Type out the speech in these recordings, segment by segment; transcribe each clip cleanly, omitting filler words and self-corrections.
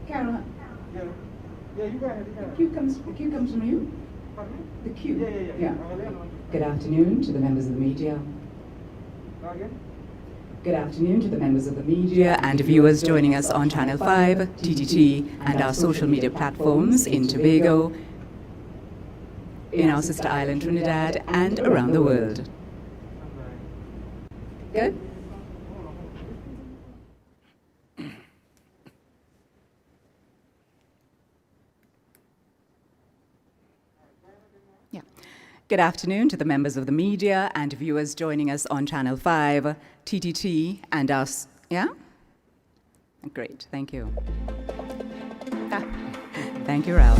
Carol, Yeah, yeah, you go ahead. the cue comes from you? Pardon me? The cue? Yeah. Good afternoon to the members of the media. Now again? Good afternoon to the members of the media and viewers joining us on Channel 5, TTT, and our social media platforms in Tobago, in our sister island Trinidad, and around the world. Good? Yeah. Good afternoon to the members of the media and viewers joining us on Channel 5, TTT, and us. Yeah? Great, thank you. Thank you, Ralph.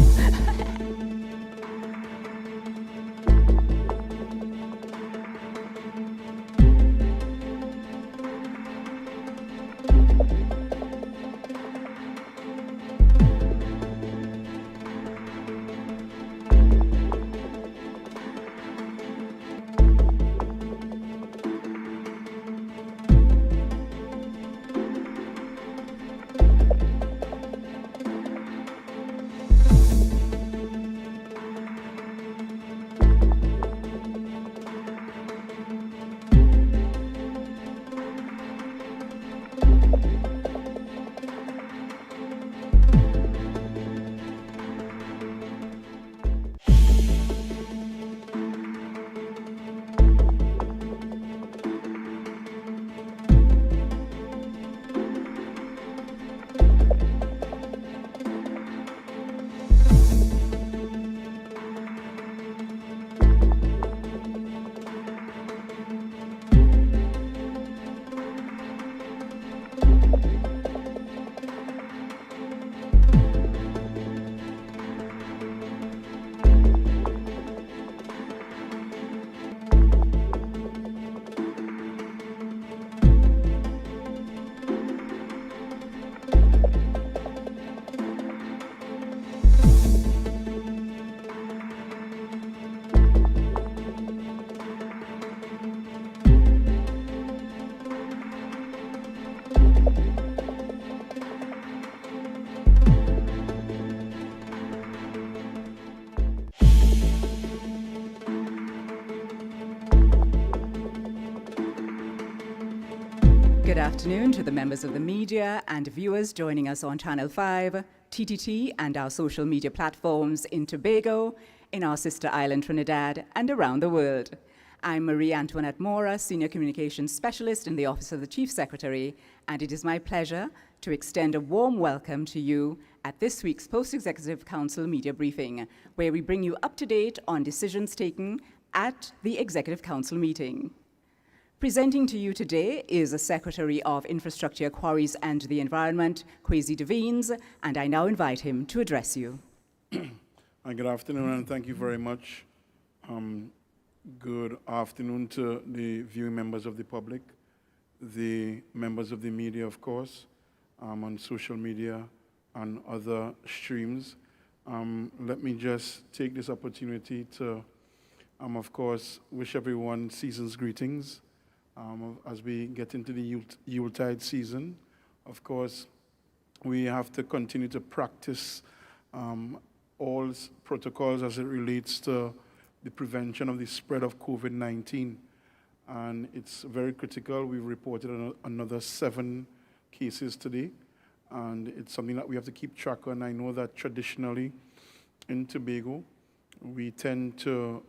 Good afternoon to the members of the media and viewers joining us on Channel 5, TTT, and our social media platforms in Tobago, in our sister island Trinidad, and around the world. I'm Marie Antoinette Mora, Senior Communications Specialist in the Office of the Chief Secretary, and it is my pleasure to extend a warm welcome to you at this week's Post-Executive Council Media Briefing, where we bring you up to date on decisions taken at the Executive Council meeting. Presenting to you today is the Secretary of Infrastructure, Quarries and the Environment, Kwesi Devines, and I now invite him to address you. Good afternoon, and thank you very much. Good afternoon to the viewing members of the public, the members of the media, of course, on social media and other streams. Let me just take this opportunity to, of course, wish everyone season's greetings. As we get into the Yuletide season, of course, we have to continue to practice all protocols as it relates to the prevention of the spread of COVID-19. And it's very critical. We've reported another 7 cases today, and it's something that we have to keep track on. I know that traditionally in Tobago, we tend to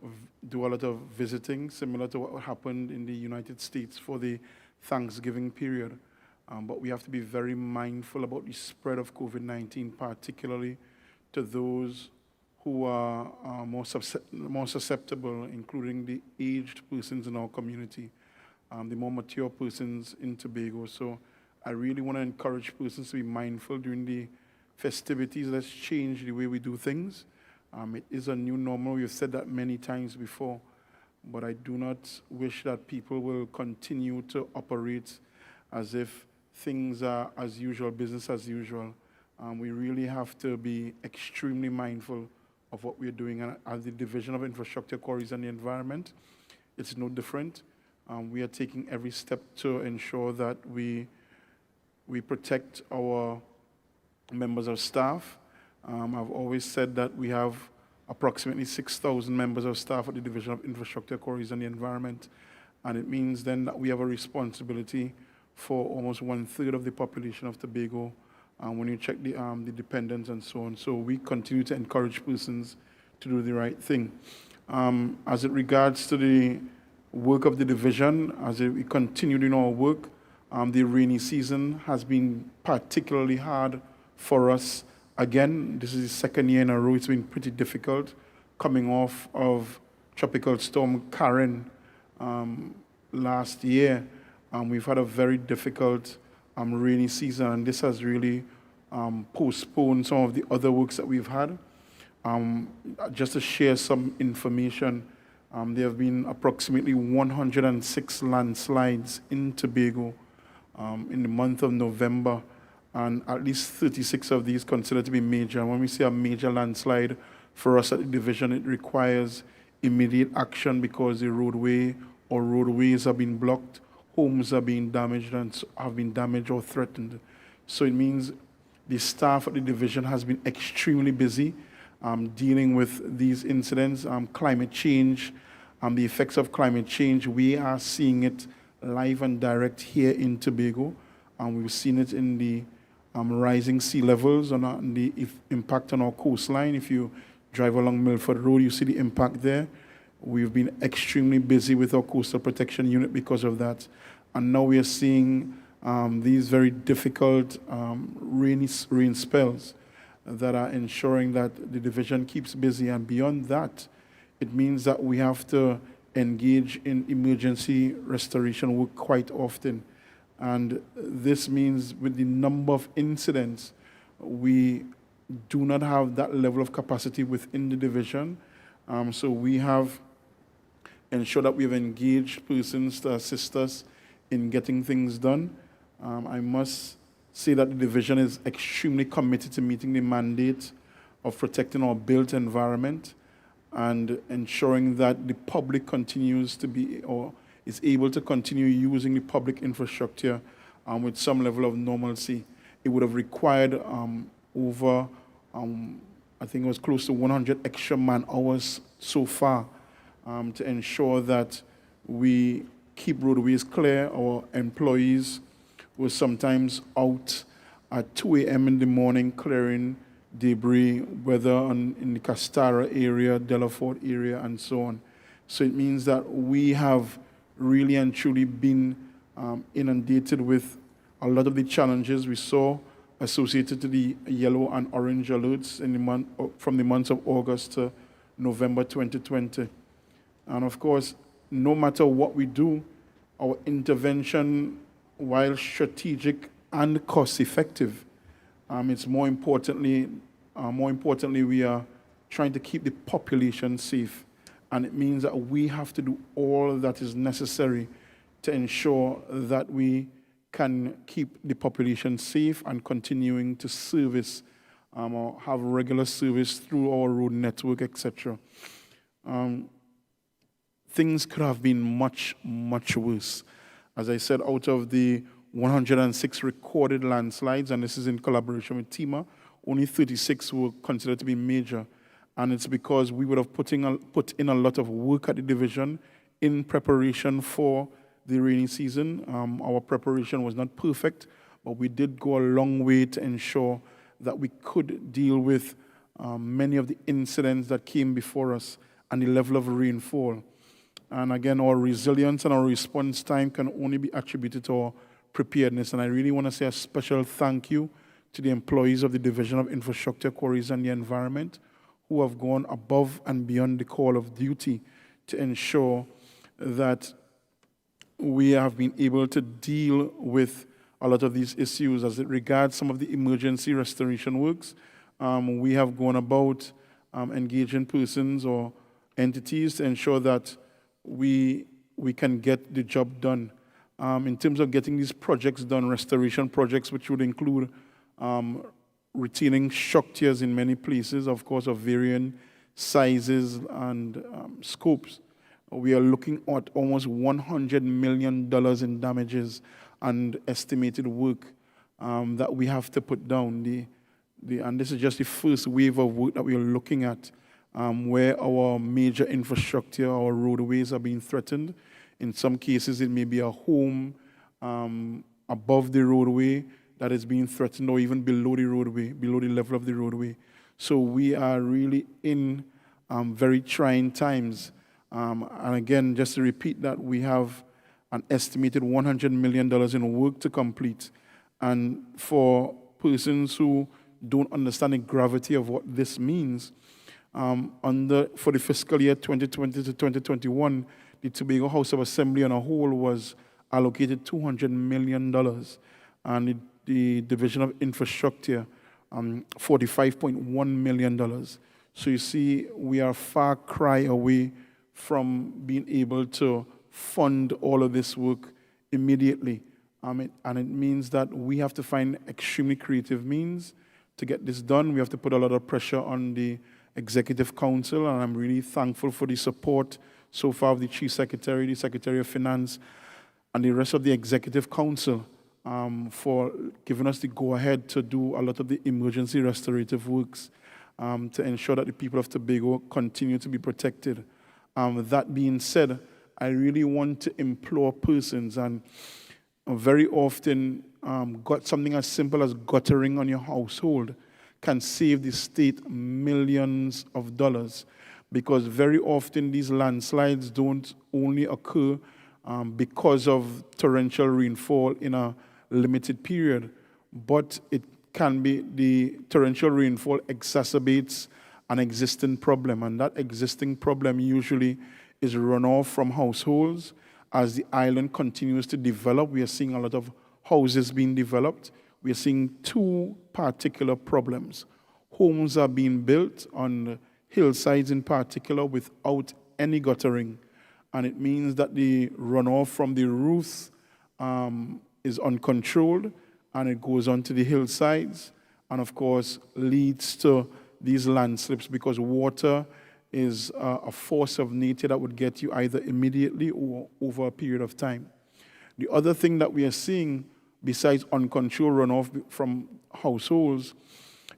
do a lot of visiting, similar to what happened in the United States for the Thanksgiving period. But we have to be very mindful about the spread of COVID-19, particularly to those who are more susceptible, including the aged persons in our community, the more mature persons in Tobago. So I really want to encourage persons to be mindful during the festivities. Let's change the way we do things. It is a new normal. We've said that many times before, but I do not wish that people will continue to operate as if things are as usual, business as usual. We really have to be extremely mindful of what we're doing. And as the Division of Infrastructure, Quarries and the Environment, it's no different. We are taking every step to ensure that we we protect our members of staff. I've always said that we have approximately 6,000 members of staff at the Division of Infrastructure, Quarries and the Environment, and it means then that we have a responsibility for almost 1/3 of the population of Tobago when you check the dependents and so on. So we continue to encourage persons to do the right thing. As it regards to the work of the division, as we continue in our work, the rainy season has been particularly hard for us. Again, this is the second year in a row it's been pretty difficult, coming off of Tropical Storm Karen last year. We've had a very difficult rainy season, and this has really postponed some of the other works that we've had. Just to share some information, there have been approximately 106 landslides in Tobago in the month of November, and at least 36 of these considered to be major. And when we say a major landslide, for us at the division, it requires immediate action because the roadway or roadways have been blocked, homes are being damaged and have been damaged or threatened. So it means the staff at the division has been extremely busy dealing with these incidents, climate change, the effects of climate change. We are seeing it live and direct here in Tobago. We've seen it in the rising sea levels and the impact on our coastline. If you drive along Milford Road, you see the impact there. We've been extremely busy with our coastal protection unit because of that. And now we are seeing these very difficult rain spells that are ensuring that the division keeps busy. And beyond that, it means that we have to engage in emergency restoration work quite often. And this means with the number of incidents, we do not have that level of capacity within the division. So we have ensured that we have engaged persons to assist us in getting things done. I must say that the division is extremely committed to meeting the mandate of protecting our built environment and ensuring that the public continues to be or is able to continue using the public infrastructure with some level of normalcy. It would have required over, I think it was close to 100 extra man-hours so far to ensure that we keep roadways clear. Our employees were sometimes out at 2 a.m. in the morning clearing debris, whether in the Castara area, Delaford area, and so on. So it means that we have really and truly been inundated with a lot of the challenges we saw associated to the yellow and orange alerts in from the months of August to November 2020. And of course, no matter what we do, our intervention, while strategic and cost-effective, it's more importantly, we are trying to keep the population safe. And it means that we have to do all that is necessary to ensure that we can keep the population safe and continuing to service or have regular service through our road network, etc. Things could have been much, much worse. As I said, out of the 106 recorded landslides, and this is in collaboration with TEMA, only 36 were considered to be major. And it's because we would have put in a lot of work at the division in preparation for the rainy season. Our preparation was not perfect, but we did go a long way to ensure that we could deal with many of the incidents that came before us and the level of rainfall. And again, our resilience and our response time can only be attributed to our preparedness. And I really want to say a special thank you to the employees of the Division of Infrastructure, Quarries and the Environment who have gone above and beyond the call of duty to ensure that we have been able to deal with a lot of these issues. As it regards some of the emergency restoration works, we have gone about engaging persons or entities to ensure that we can get the job done. In terms of getting these projects done, restoration projects, which would include retaining structures in many places, of course, of varying sizes and scopes. We are looking at almost $100 million in damages and estimated work that we have to put down. And this is just the first wave of work that we are looking at, where our major infrastructure, our roadways are being threatened. In some cases, it may be a home above the roadway that is being threatened, or even below the roadway, below the level of the roadway. So we are really in very trying times. And again, just to repeat that, we have an estimated $100 million in work to complete. And for persons who don't understand the gravity of what this means, for the fiscal year 2020 to 2021, the Tobago House of Assembly on a whole was allocated $200 million, and the Division of Infrastructure, $45.1 million. So you see, we are far cry away from being able to fund all of this work immediately. And it means that we have to find extremely creative means to get this done. We have to put a lot of pressure on the Executive Council, and I'm really thankful for the support so far of the Chief Secretary, the Secretary of Finance, and the rest of the Executive Council for giving us the go-ahead to do a lot of the emergency restorative works to ensure that the people of Tobago continue to be protected. That being said, I really want to implore persons, and very often got something as simple as guttering on your household can save the state millions of dollars, because very often these landslides don't only occur because of torrential rainfall in a limited period, but it can be the torrential rainfall exacerbates an existing problem, and that existing problem usually is runoff from households. As the island continues to develop, we are seeing a lot of houses being developed. We are seeing two particular problems. Homes are being built on hillsides in particular without any guttering, and it means that the runoff from the roofs is uncontrolled, and it goes onto the hillsides, and of course leads to these landslips, because water is a force of nature that would get you either immediately or over a period of time. The other thing that we are seeing, besides uncontrolled runoff from households,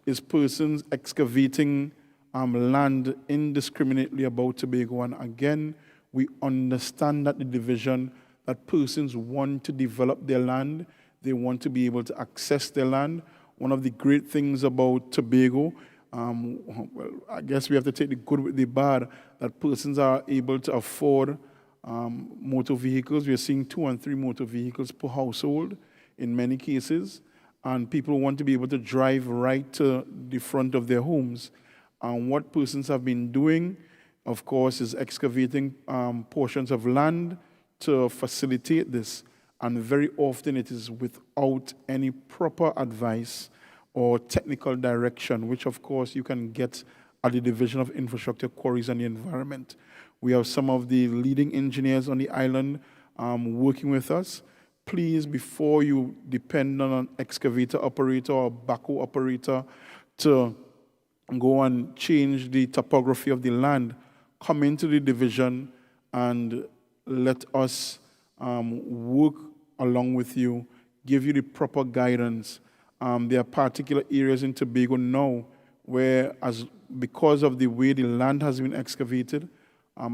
is persons excavating land indiscriminately about Tobago. And again, we understand that the division, that persons want to develop their land, they want to be able to access their land. One of the great things about Tobago, well, I guess we have to take the good with the bad, that persons are able to afford motor vehicles. We are seeing 2 and 3 motor vehicles per household in many cases, and people want to be able to drive right to the front of their homes. And what persons have been doing, of course, is excavating portions of land to facilitate this, and very often it is without any proper advice or technical direction, which of course you can get at the Division of Infrastructure, Quarries and the Environment. We have some of the leading engineers on the island working with us. Please, before you depend on an excavator operator or a backhoe operator to go and change the topography of the land, come into the division and let us work along with you, give you the proper guidance. There are particular areas in Tobago now where, because of the way the land has been excavated,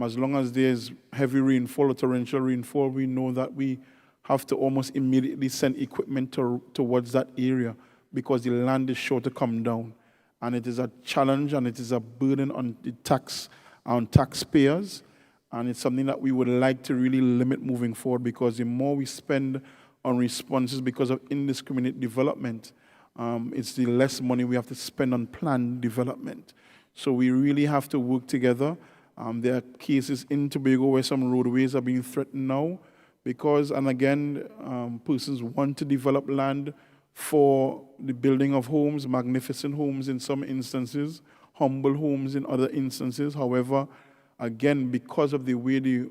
as long as there's heavy rainfall or torrential rainfall, we know that we have to almost immediately send equipment towards that area, because the land is sure to come down. And it is a challenge, and it is a burden on the taxpayers, and it's something that we would like to really limit moving forward, because the more we spend on responses because of indiscriminate development, it's the less money we have to spend on planned development. So we really have to work together. There are cases in Tobago where some roadways are being threatened now because, and again, persons want to develop land for the building of homes, magnificent homes in some instances, humble homes in other instances. However, again, because of the way the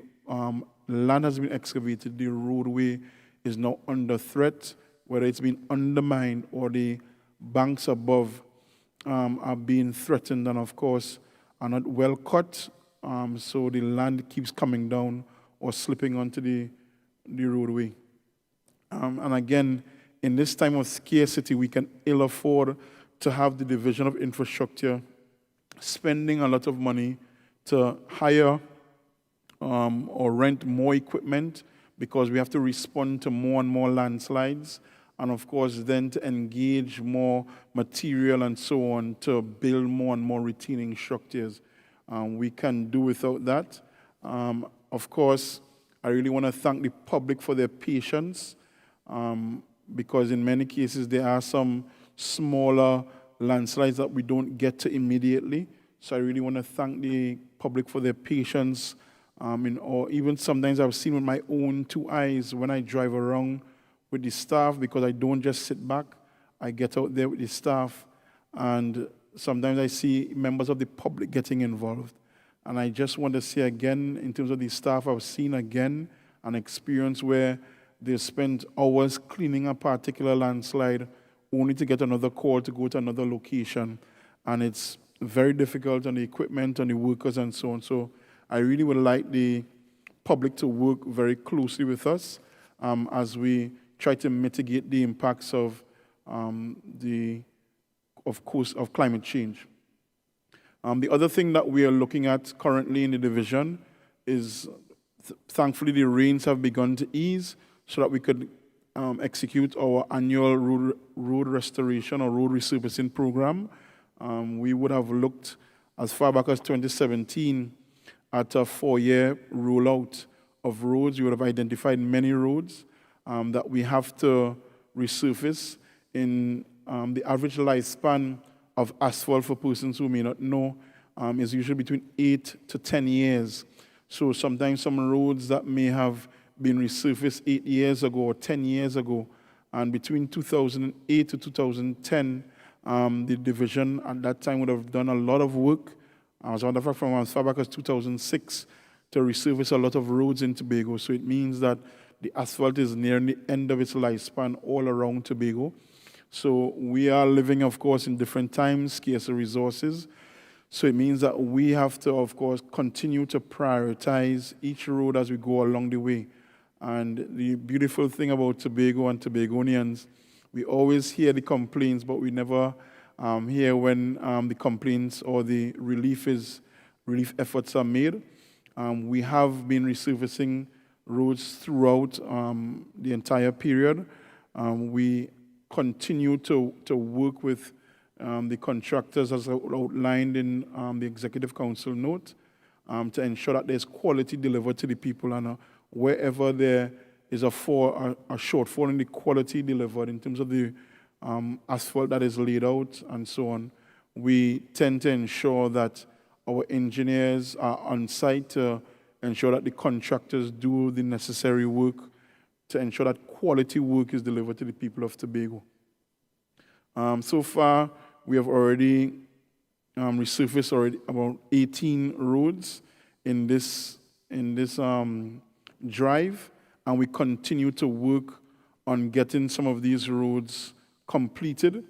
land has been excavated, the roadway is now under threat, whether it's been undermined or the banks above are being threatened and, of course, are not well cut, so the land keeps coming down or slipping onto the roadway. And again, in this time of scarcity, we can ill afford to have the Division of Infrastructure spending a lot of money to hire or rent more equipment, because we have to respond to more and more landslides, and of course then to engage more material and so on to build more and more retaining structures. We can do without that. Of course, I really want to thank the public for their patience, because in many cases there are some smaller landslides that we don't get to immediately. So I really want to thank the public for their patience. Or even sometimes I've seen with my own two eyes when I drive around with the staff, because I don't just sit back, I get out there with the staff, and sometimes I see members of the public getting involved. And I just want to say again, in terms of the staff, I've seen again an experience where they spent hours cleaning a particular landslide only to get another call to go to another location. And it's very difficult on the equipment, on the workers, and so on. So I really would like the public to work very closely with us as we try to mitigate the impacts of climate change. The other thing that we are looking at currently in the division is, thankfully, the rains have begun to ease so that we could execute our annual road restoration or road resurfacing program. We would have looked as far back as 2017 at a 4-year rollout of roads. We would have identified many roads that we have to resurface. In the average lifespan of asphalt, for persons who may not know, is usually between 8 to 10 years. So sometimes some roads that may have been resurfaced 8 years ago or 10 years ago, and between 2008 to 2010, the division at that time would have done a lot of work, as a matter of fact, from as far back as 2006, to resurface a lot of roads in Tobago. So it means that the asphalt is nearing the end of its lifespan all around Tobago. So we are living, of course, in different times, scarcer resources. So it means that we have to, of course, continue to prioritize each road as we go along the way. And the beautiful thing about Tobago and Tobagonians, we always hear the complaints, but we never hear when the complaints or the relief efforts are made. We have been resurfacing roads throughout the entire period. We continue to work with the contractors as outlined in the Executive Council note to ensure that there's quality delivered to the people, and wherever there is a shortfall in the quality delivered in terms of the asphalt that is laid out and so on, we tend to ensure that our engineers are on site to ensure that the contractors do the necessary work to ensure that quality work is delivered to the people of Tobago. So far, we have already resurfaced about 18 roads in this drive, and we continue to work on getting some of these roads completed.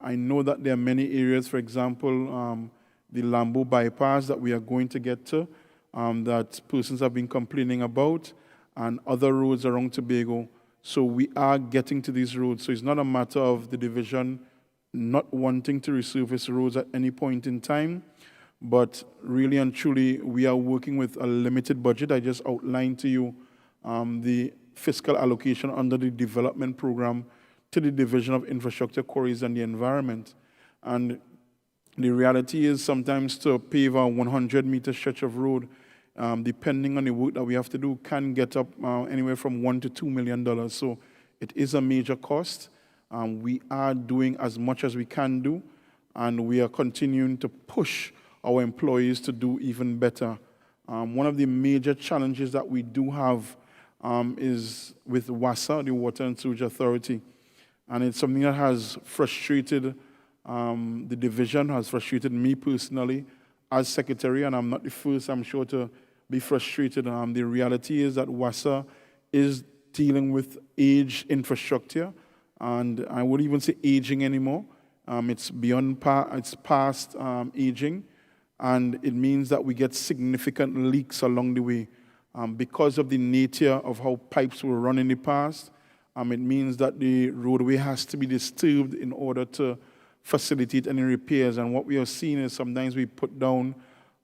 I know that there are many areas, for example, the Lambo bypass that we are going to get to, that persons have been complaining about, and other roads around Tobago. So we are getting to these roads. So it's not a matter of the division not wanting to resurface roads at any point in time, but really and truly, we are working with a limited budget. I just outlined to you the fiscal allocation under the development program to the Division of Infrastructure, Quarries, and the Environment. And the reality is sometimes to pave a 100-meter stretch of road, depending on the work that we have to do, can get up anywhere from $1 to $2 million. So it is a major cost. We are doing as much as we can do, and we are continuing to push our employees to do even better. One of the major challenges that we do have is with WASA, the Water and Sewage Authority. And it's something that has frustrated the division, has frustrated me personally as secretary, and I'm not the first, I'm sure, to be frustrated. The reality is that WASA is dealing with aged infrastructure, and I wouldn't even say aging anymore. It's beyond it's past aging, and it means that we get significant leaks along the way. Because of the nature of how pipes were run in the past, It means that the roadway has to be disturbed in order to facilitate any repairs. And what we are seeing is sometimes we put down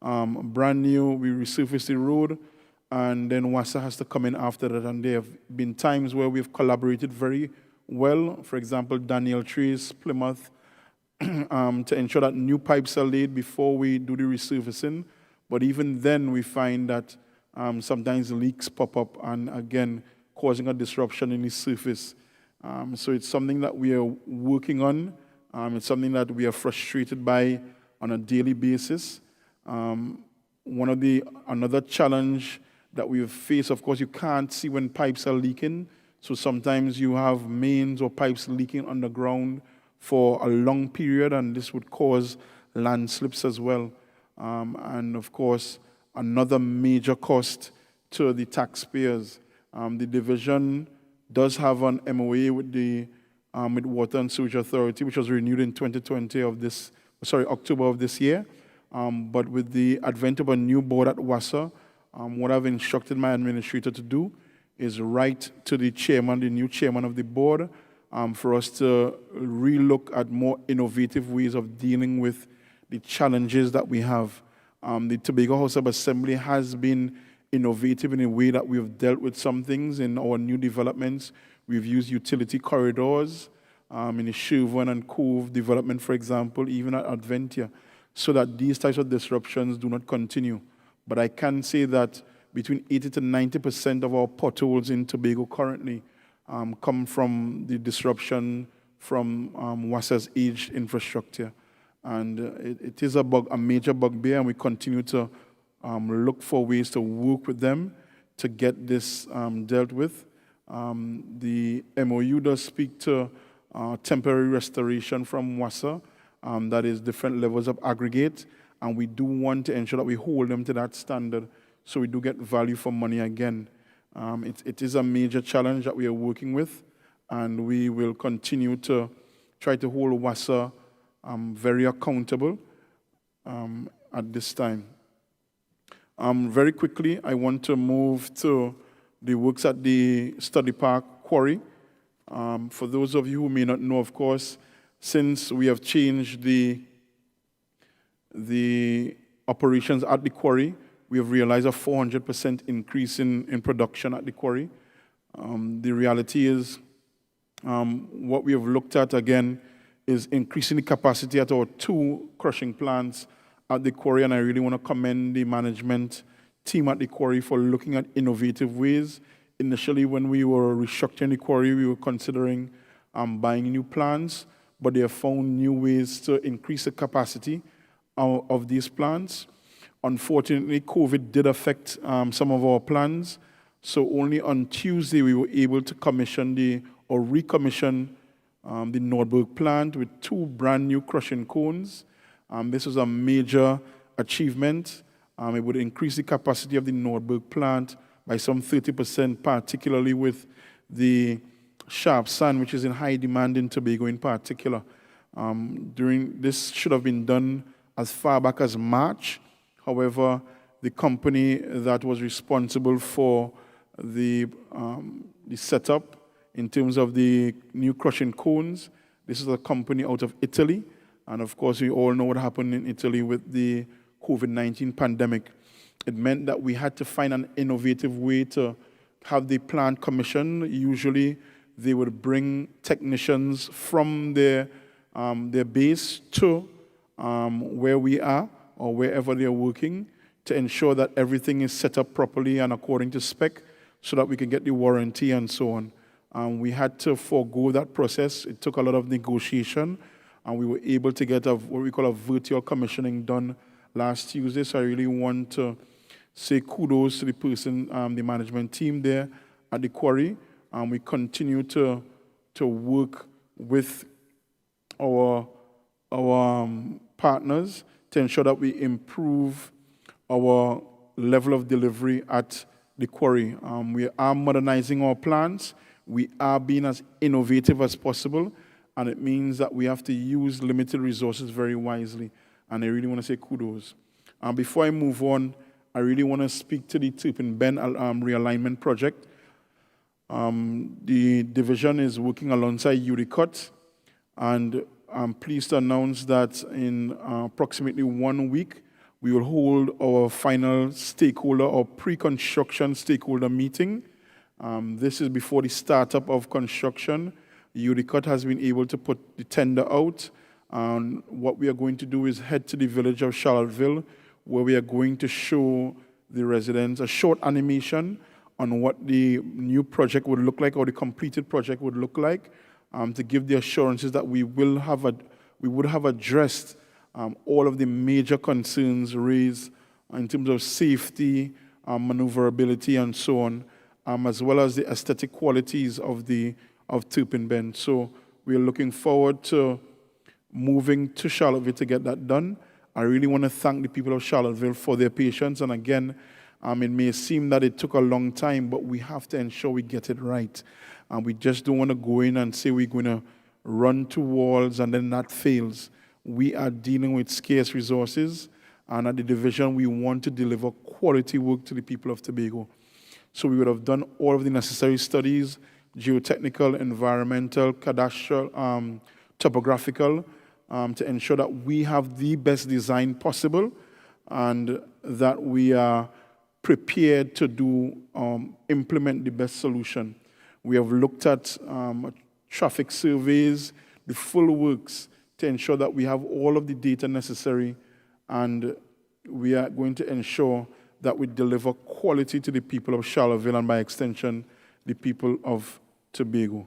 brand new, we resurface the road, and then WASA has to come in after that. And there have been times where we've collaborated very well. For example, Daniel Trace, Plymouth, to ensure that new pipes are laid before we do the resurfacing. But even then, we find that sometimes leaks pop up and, again, causing a disruption in the surface. So it's something that we are working on. It's something that we are frustrated by on a daily basis. Another challenge that we face, of course, you can't see when pipes are leaking. So sometimes you have mains or pipes leaking underground for a long period, and this would cause landslips as well. And of course, another major cost to the taxpayers. The division does have an MOA with the with Water and Sewage Authority, which was renewed in October of this year. But with the advent of a new board at WASA, what I've instructed my administrator to do is write to the chairman, the new chairman of the board, for us to relook at more innovative ways of dealing with the challenges that we have. The Tobago House of Assembly has been innovative in a way that we have dealt with some things in our new developments. We've used utility corridors in the Sherwin and Cove development, for example, even at Adventia, so that these types of disruptions do not continue. But I can say that between 80 to 90% of our potholes in Tobago currently come from the disruption from WASA's aged infrastructure. And it is a major bugbear, and we continue to look for ways to work with them to get this dealt with. The MOU does speak to temporary restoration from WASA, that is different levels of aggregate, and we do want to ensure that we hold them to that standard so we do get value for money again. It is a major challenge that we are working with, and we will continue to try to hold WASA very accountable at this time. Very quickly, I want to move to the works at the Study Park Quarry. For those of you who may not know, of course, since we have changed the operations at the quarry, we have realized a 400% increase in production at the quarry. The reality is, what we have looked at again is increasing the capacity at our 2 crushing plants at the quarry, and I really want to commend the management team at the quarry for looking at innovative ways. Initially, when we were restructuring the quarry, we were considering buying new plants, but they have found new ways to increase the capacity of these plants. Unfortunately, COVID did affect some of our plans, so only on Tuesday we were able to recommission the Nordberg plant with 2 brand new crushing cones. This was a major achievement. It would increase the capacity of the Nordberg plant by some 30%, particularly with the sharp sand, which is in high demand in Tobago in particular. This should have been done as far back as March. However, the company that was responsible for the setup in terms of the new crushing cones, this is a company out of Italy. And of course, we all know what happened in Italy with the COVID-19 pandemic. It meant that we had to find an innovative way to have the plant commissioned. Usually, they would bring technicians from their base to where we are or wherever they are working to ensure that everything is set up properly and according to spec so that we can get the warranty and so on. We had to forego that process. It took a lot of negotiation, and we were able to get what we call a virtual commissioning done last Tuesday. So I really want to say kudos to the person, the management team there at the quarry. We continue to work with our partners to ensure that we improve our level of delivery at the quarry. We are modernizing our plants. We are being as innovative as possible, and it means that we have to use limited resources very wisely. And I really want to say kudos. Before I move on, I really want to speak to the Turpin Bend realignment project. The division is working alongside UDICOT, and I'm pleased to announce that in approximately 1 week, we will hold our final stakeholder or pre-construction stakeholder meeting. This is before the startup of construction. UDICOT has been able to put the tender out. And what we are going to do is head to the village of Charlottesville, where we are going to show the residents a short animation on what the new project would look like or the completed project would look like, to give the assurances that we would have addressed all of the major concerns raised in terms of safety, maneuverability, and so on, as well as the aesthetic qualities of Turpin Bend. So we are looking forward to moving to Charlottesville to get that done. I really want to thank the people of Charlottesville for their patience. And again, it may seem that it took a long time, but we have to ensure we get it right. And we just don't want to go in and say we're going to run to walls and then that fails. We are dealing with scarce resources, and at the division, we want to deliver quality work to the people of Tobago. So we would have done all of the necessary studies, geotechnical, environmental, cadastral, topographical, to ensure that we have the best design possible and that we are prepared to implement the best solution. We have looked at traffic surveys, the full works, to ensure that we have all of the data necessary, and we are going to ensure that we deliver quality to the people of Charlottesville and by extension, the people of Tobago.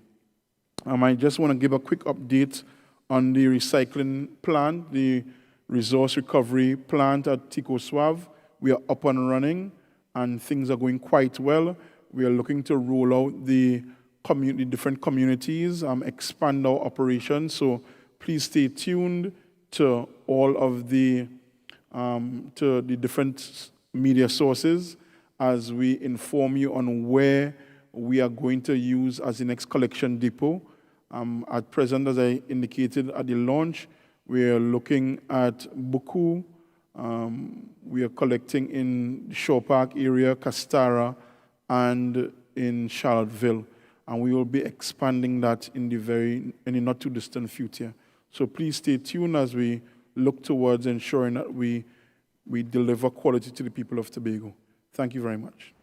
I just want to give a quick update on the recycling plant, the resource recovery plant at Tikoswab. We are up and running, and things are going quite well. We are looking to roll out the different communities, expand our operations. So please stay tuned to all of the different media sources as we inform you on where we are going to use as the next collection depot. At present, as I indicated at the launch, we are looking at Buku. We are collecting in the Shore Park area, Castara, and in Charlottesville. And we will be expanding that in the not too distant future. So please stay tuned as we look towards ensuring that we deliver quality to the people of Tobago. Thank you very much.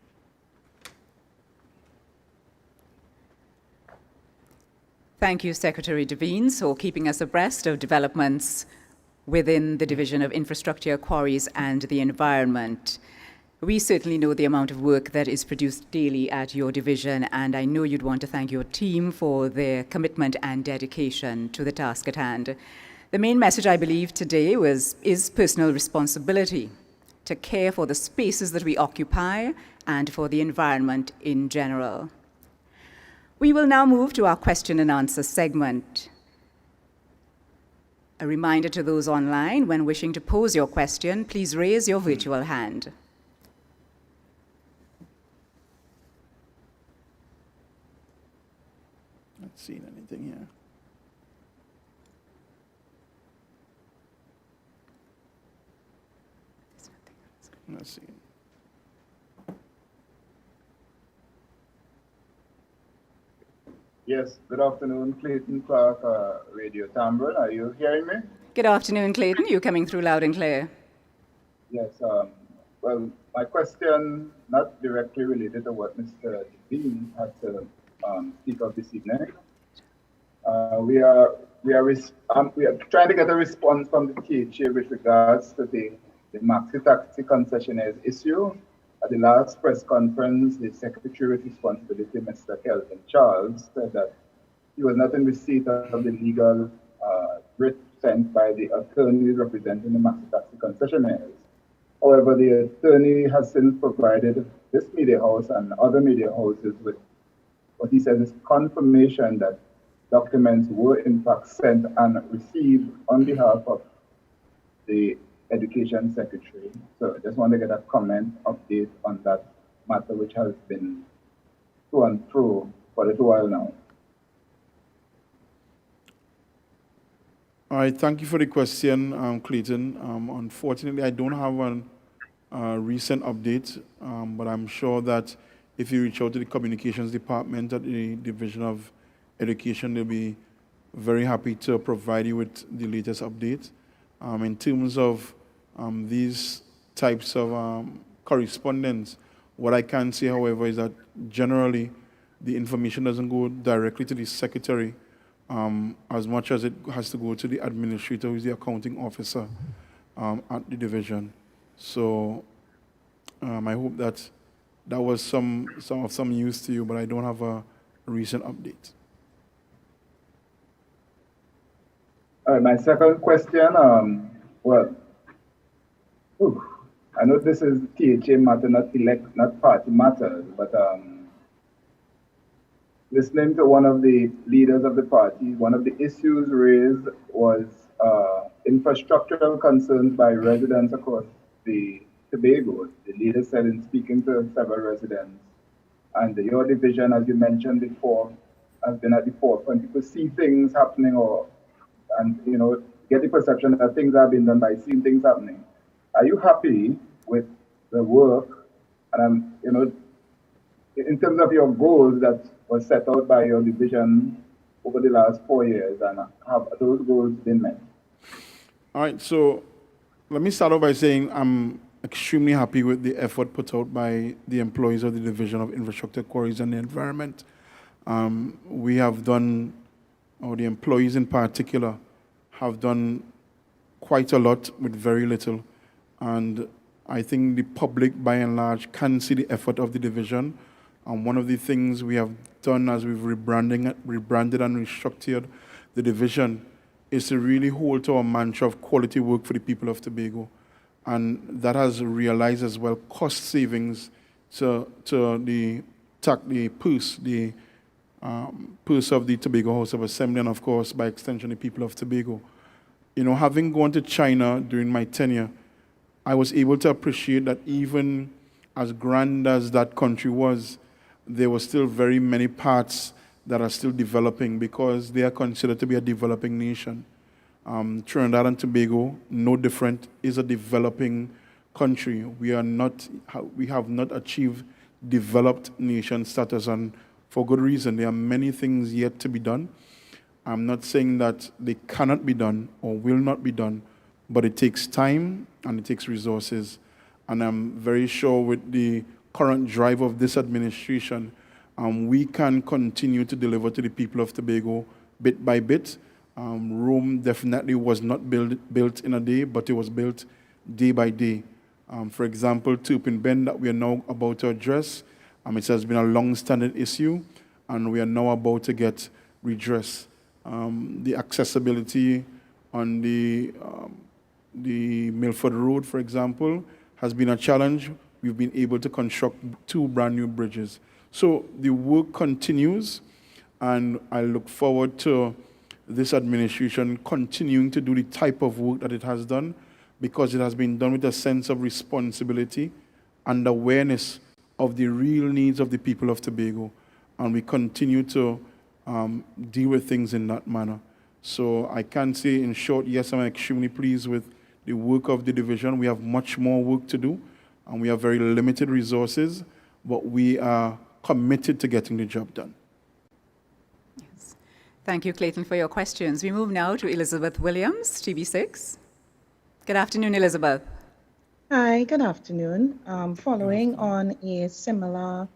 Thank you, Secretary Devines, for keeping us abreast of developments within the Division of Infrastructure, Quarries and the Environment. We certainly know the amount of work that is produced daily at your division, and I know you'd want to thank your team for their commitment and dedication to the task at hand. The main message, I believe, today is personal responsibility to care for the spaces that we occupy and for the environment in general. We will now move to our question and answer segment. A reminder to those online, when wishing to pose your question, please raise your virtual hand. Not seeing anything here. Not seeing. Yes, good afternoon, Clayton Clark, Radio Tambron. Are you hearing me? Good afternoon, Clayton. You're coming through loud and clear. Yes, well, my question, not directly related to what Mr. Devine had to speak of this evening. We are trying to get a response from the THA with regards to the maxi taxi concessionaires issue. At the last press conference, the Secretary with Responsibility, Mr. Kelvin Charles, said that he was not in receipt of the legal writ sent by the attorney representing the maxi taxi concessionaires. However, the attorney has since provided this media house and other media houses with what he says is confirmation that documents were in fact sent and received on behalf of the Education Secretary. So I just want to get a comment, update on that matter, which has been to and fro for a little while now. All right, thank you for the question, Clayton. Unfortunately, I don't have a recent update, but I'm sure that if you reach out to the communications department at the Division of Education, they'll be very happy to provide you with the latest update. In terms of these types of correspondence, what I can say, however, is that generally the information doesn't go directly to the secretary as much as it has to go to the administrator, who is the accounting officer at the division. So I hope that that was some use to you, but I don't have a recent update. All right, my second question, I know this is THA matter, not party matters, but listening to one of the leaders of the party, one of the issues raised was infrastructural concerns by residents across the Tobago. The leader said in speaking to several residents, and your division, as you mentioned before, has been at the forefront. People see things happening and get the perception that things are being done by seeing things happening. Are you happy with the work? And in terms of your goals that was set out by your division over the last 4 years, and have those goals been met? All right, so let me start off by saying I'm extremely happy with the effort put out by the employees of the Division of Infrastructure, Quarries and the Environment. We have done, or the employees in particular, have done quite a lot with very little. And I think the public, by and large, can see the effort of the division. And one of the things we have done as we've rebranded and restructured the division is to really hold to our mantra of quality work for the people of Tobago. And that has realized as well cost savings to the purse of the Tobago House of Assembly, and of course, by extension, the people of Tobago. Having gone to China during my tenure, I was able to appreciate that even as grand as that country was, there were still very many parts that are still developing because they are considered to be a developing nation. Trinidad and Tobago, no different, is a developing country. We have not achieved developed nation status, and for good reason. There are many things yet to be done. I'm not saying that they cannot be done or will not be done, but it takes time and it takes resources. And I'm very sure with the current drive of this administration, we can continue to deliver to the people of Tobago bit by bit. Rome definitely was not built in a day, but it was built day by day. For example, Turpin Bend that we are now about to address, it has been a long-standing issue, and we are now about to get redress. The accessibility on the Milford Road, for example, has been a challenge. We've been able to construct 2 brand new bridges. So the work continues, and I look forward to this administration continuing to do the type of work that it has done, because it has been done with a sense of responsibility and awareness of the real needs of the people of Tobago. And we continue to deal with things in that manner. So I can say in short, yes, I'm extremely pleased with the work of the division. We have much more work to do, and we have very limited resources, but we are committed to getting the job done. Yes. Thank you, Clayton, for your questions. We move now to Elizabeth Williams, TV6. Good afternoon, Elizabeth. Hi, good afternoon. Following on a similar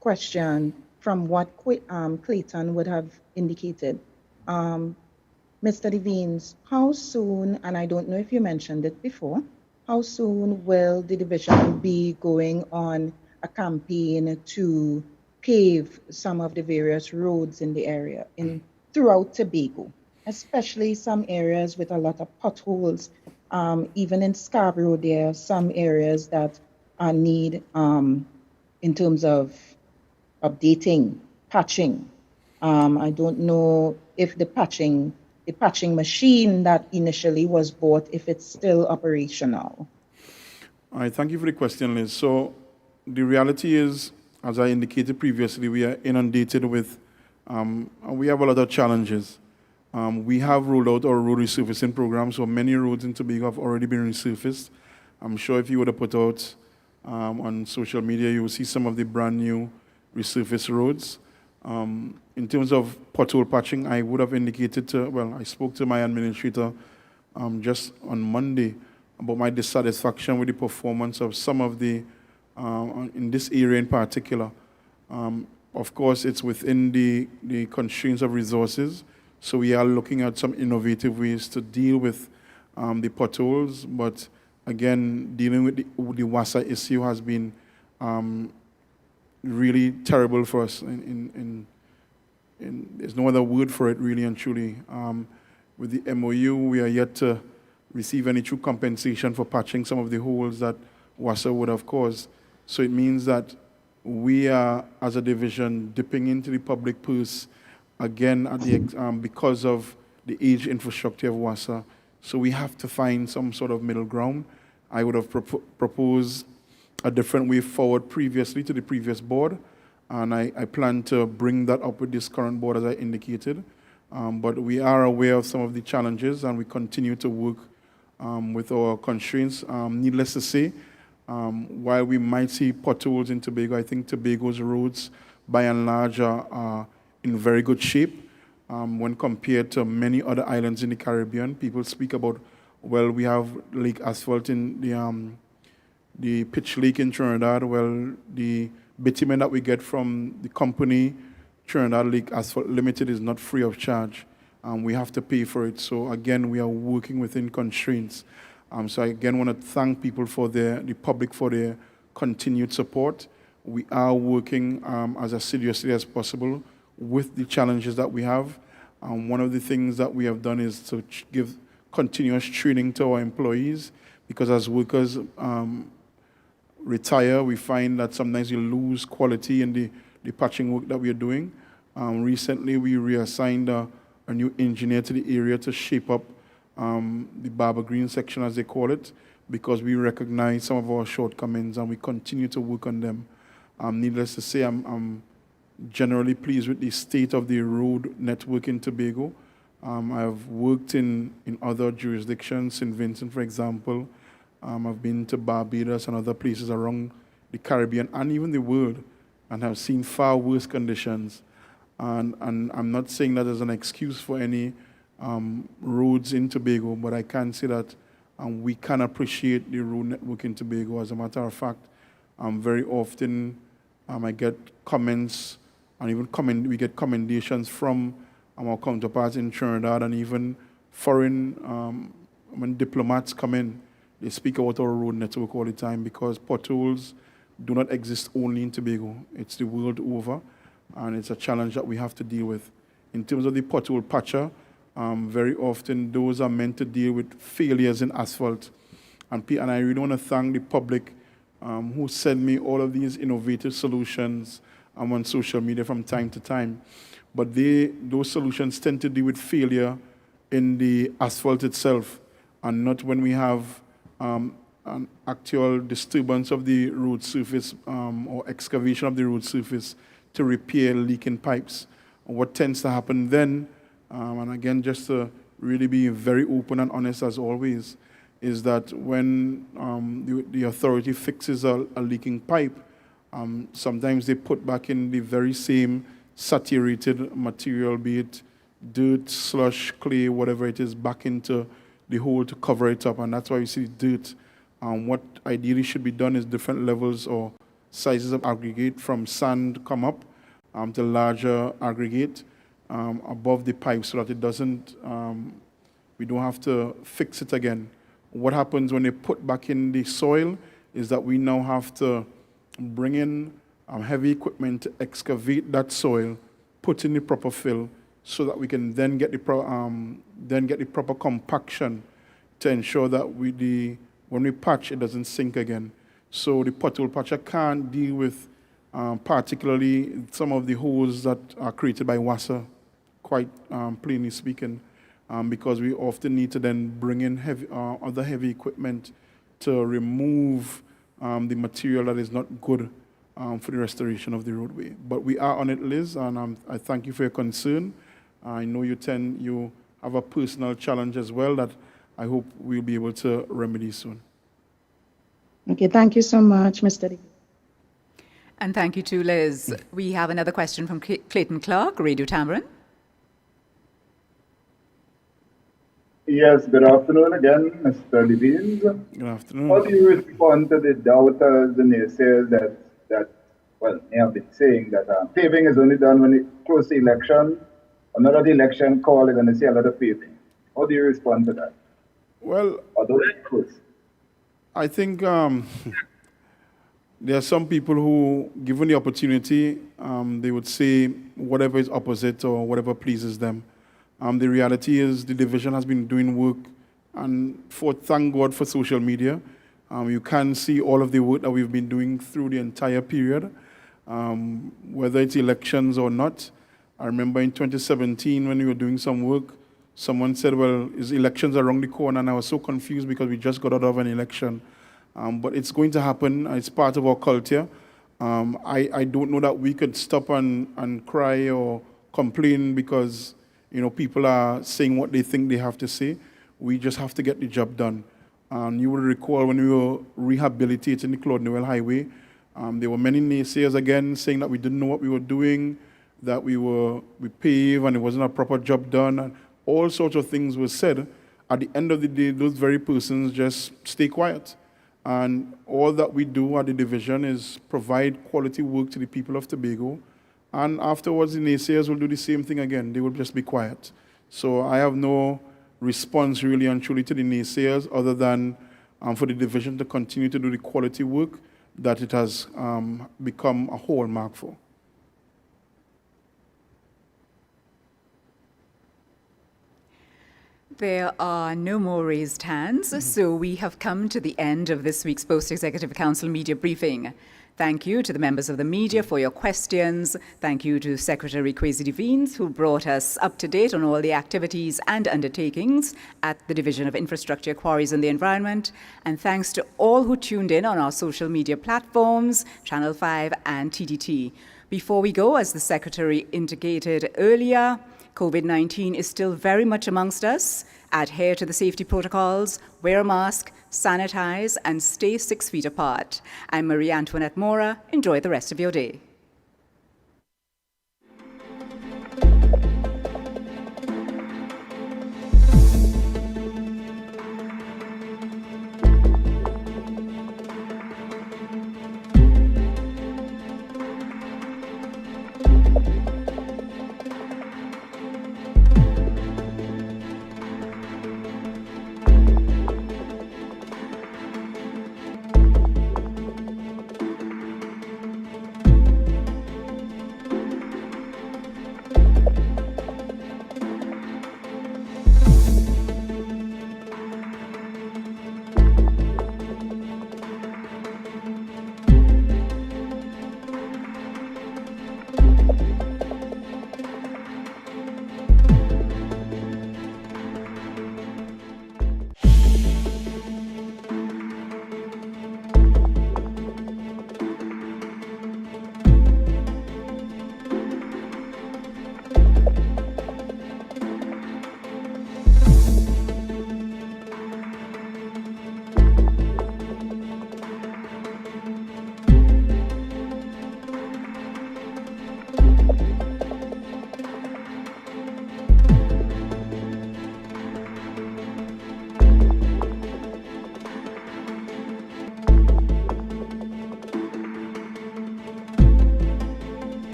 question from what Clayton would have indicated, Mr. Devines, how soon, and I don't know if you mentioned it before, how soon will the division be going on a campaign to pave some of the various roads in the area throughout Tobago, especially some areas with a lot of potholes? Even in Scarborough, there are some areas that need, in terms of updating, patching. I don't know if the patching machine that initially was bought, if it's still operational. All right, thank you for the question, Liz. So the reality is, as I indicated previously, we are inundated with, we have a lot of challenges. We have rolled out our road resurfacing program, so many roads in Tobago have already been resurfaced. I'm sure if you were to put out on social media, you will see some of the brand new resurfaced roads. In terms of pothole patching, I would have indicated I spoke to my administrator just on Monday about my dissatisfaction with the performance of some of the, in this area in particular. Of course, it's within the constraints of resources, so we are looking at some innovative ways to deal with the potholes, but again, dealing with the WASA issue has been really terrible for us. There's no other word for it, really and truly. With the MOU, we are yet to receive any true compensation for patching some of the holes that WASA would have caused. So it means that we are, as a division, dipping into the public purse again at the because of the aged infrastructure of WASA. So we have to find some sort of middle ground. I would have proposed a different way forward previously to the previous board, and I plan to bring that up with this current board, as I indicated. But we are aware of some of the challenges, and we continue to work with our constraints. Needless to say, while we might see potholes in Tobago, I think Tobago's roads, by and large, are in very good shape when compared to many other islands in the Caribbean. People speak about, well, we have lake asphalt in the Pitch Lake in Trinidad. Well, the bitumen that we get from the company Trinidad Lake Asphalt Limited is not free of charge. We have to pay for it. So again, we are working within constraints. So I again want to thank people for the public for their continued support. We are working as assiduously as possible with the challenges that we have. One of the things that we have done is to give continuous training to our employees, because as workers retire, we find that sometimes you lose quality in the patching work that we are doing. Recently, we reassigned a new engineer to the area to shape up the Barber Green section, as they call it, because we recognize some of our shortcomings and we continue to work on them. Needless to say, I'm generally pleased with the state of the road network in Tobago. I've worked in other jurisdictions, St. Vincent, for example. I've been to Barbados and other places around the Caribbean and even the world, and have seen far worse conditions. And I'm not saying that as an excuse for any roads in Tobago, but I can say that we can appreciate the road network in Tobago. As a matter of fact, very often I get comments, and even we get commendations from our counterparts in Trinidad, and even foreign, when diplomats come in, they speak about our road network all the time, because potholes do not exist only in Tobago. It's the world over, and it's a challenge that we have to deal with. In terms of the pothole patcher, very often those are meant to deal with failures in asphalt. And I really want to thank the public who send me all of these innovative solutions on social media from time to time. But those solutions tend to deal with failure in the asphalt itself, and not when we have an actual disturbance of the road surface or excavation of the road surface to repair leaking pipes. What tends to happen then, and again, just to really be very open and honest as always, is that when the authority fixes a leaking pipe, sometimes they put back in the very same saturated material, be it dirt, slush, clay, whatever it is, back into the hole to cover it up, and that's why you see dirt. What ideally should be done is different levels or sizes of aggregate, from sand come up to larger aggregate above the pipe, so that it doesn't, we don't have to fix it again. What happens when they put back in the soil is that we now have to bring in heavy equipment to excavate that soil, put in the proper fill, so that we can then get the proper compaction to ensure that when we patch, it doesn't sink again. So the pothole patcher can't deal with particularly some of the holes that are created by WASA, quite plainly speaking, because we often need to then bring in other heavy equipment to remove the material that is not good for the restoration of the roadway. But we are on it, Liz, and I thank you for your concern. I know you have a personal challenge as well that I hope we'll be able to remedy soon. Okay, thank you so much, Mr. Devine. And thank you to Liz. We have another question from Clayton Clark, Radio Tamarind. Yes, good afternoon again, Mr. Levine. Good afternoon. How do you respond to the doubters and naysayers they have been saying that paving is only done when it close to election, another election call, they're going to see a lot of paving. How do you respond to that? Well, Although it's close. I think there are some people who, given the opportunity, they would say whatever is opposite or whatever pleases them. The reality is the division has been doing work, and thank God for social media. You can see all of the work that we've been doing through the entire period, whether it's elections or not. I remember in 2017 when we were doing some work, someone said, well, is elections around the corner? And I was so confused because we just got out of an election. But it's going to happen. It's part of our culture. I don't know that we could stop and cry or complain because people are saying what they think they have to say. We just have to get the job done. You will recall when we were rehabilitating the Claude Noel Highway, there were many naysayers again saying that we didn't know what we were doing, that we paved and it wasn't a proper job done, and all sorts of things were said. At the end of the day, those very persons just stay quiet. And all that we do at the division is provide quality work to the people of Tobago. And afterwards, the naysayers will do the same thing again. They will just be quiet. So I have no response really and truly to the naysayers other than for the division to continue to do the quality work that it has become a hallmark for. There are no more raised hands, so we have come to the end of this week's Post-Executive Council media briefing. Thank you to the members of the media for your questions. Thank you to Secretary Kwesi Devines, who brought us up to date on all the activities and undertakings at the Division of Infrastructure, Quarries and the Environment. And thanks to all who tuned in on our social media platforms, Channel 5 and TTT. Before we go, as the Secretary indicated earlier, COVID-19 is still very much amongst us. Adhere to the safety protocols, wear a mask, sanitize, and stay 6 feet apart. I'm Marie Antoinette Mora. Enjoy the rest of your day.